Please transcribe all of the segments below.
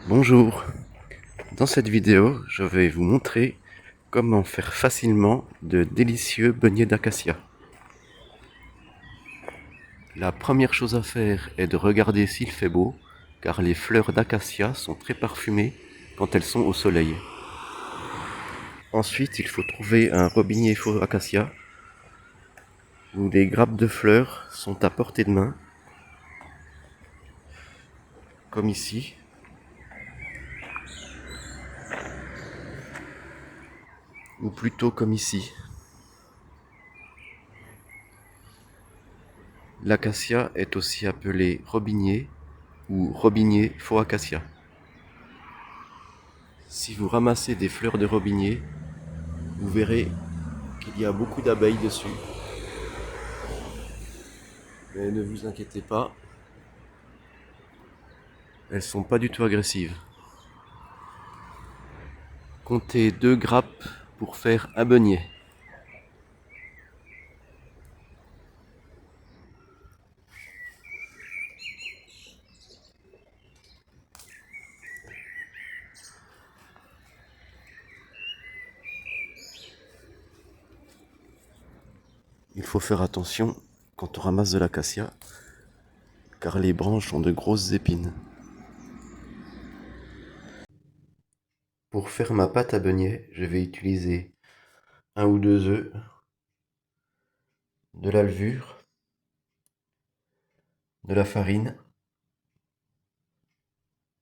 Bonjour, dans cette vidéo je vais vous montrer comment faire facilement de délicieux beignets d'acacia. La première chose à faire est de regarder s'il fait beau, car les fleurs d'acacia sont très parfumées quand elles sont au soleil. Ensuite il faut trouver un robinier faux acacia où les grappes de fleurs sont à portée de main, comme ici. Ou plutôt comme ici. L'acacia est aussi appelé robinier ou robinier faux acacia. Si vous ramassez des fleurs de robinier, vous verrez qu'il y a beaucoup d'abeilles dessus. Mais ne vous inquiétez pas, elles sont pas du tout agressives. Comptez 2 grappes pour faire un beignet. Il faut faire attention quand on ramasse de l'acacia, car les branches ont de grosses épines. Pour faire ma pâte à beignets, je vais utiliser 1 ou 2 œufs, de la levure, de la farine,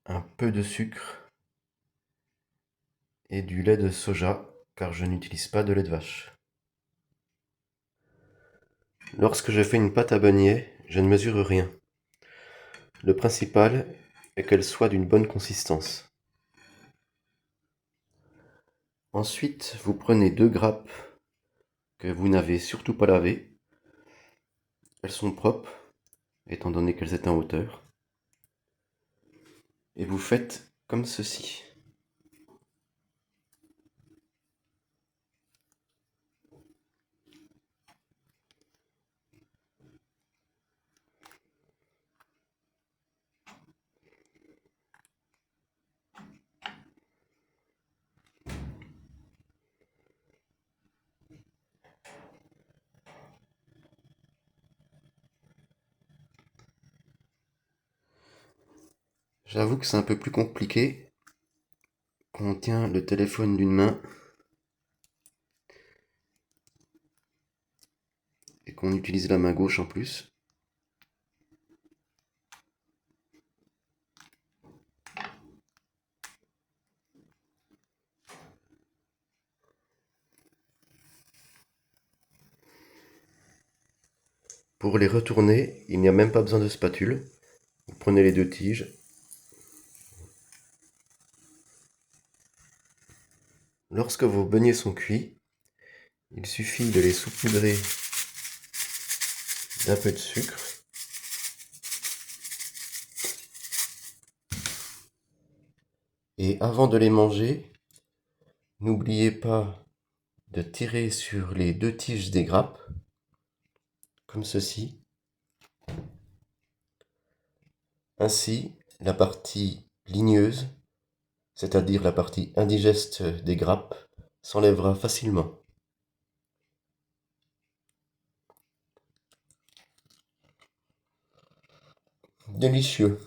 un peu de sucre et du lait de soja, car je n'utilise pas de lait de vache. Lorsque je fais une pâte à beignets, je ne mesure rien. Le principal est qu'elle soit d'une bonne consistance. Ensuite, vous prenez 2 grappes que vous n'avez surtout pas lavées. Elles sont propres, étant donné qu'elles étaient en hauteur. Et vous faites comme ceci. J'avoue que c'est un peu plus compliqué quand on tient le téléphone d'une main et qu'on utilise la main gauche en plus. Pour les retourner, il n'y a même pas besoin de spatule. Vous prenez les 2 tiges. Lorsque vos beignets sont cuits, il suffit de les saupoudrer d'un peu de sucre. Et avant de les manger, n'oubliez pas de tirer sur les 2 tiges des grappes, comme ceci. Ainsi, la partie ligneuse, c'est-à-dire la partie indigeste des grappes, s'enlèvera facilement. Délicieux.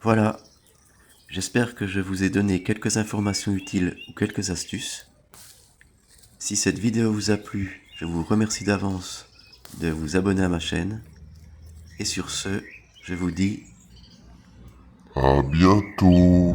Voilà, j'espère que je vous ai donné quelques informations utiles ou quelques astuces. Si cette vidéo vous a plu, je vous remercie d'avance de vous abonner à ma chaîne. Et sur ce, je vous dis À bientôt.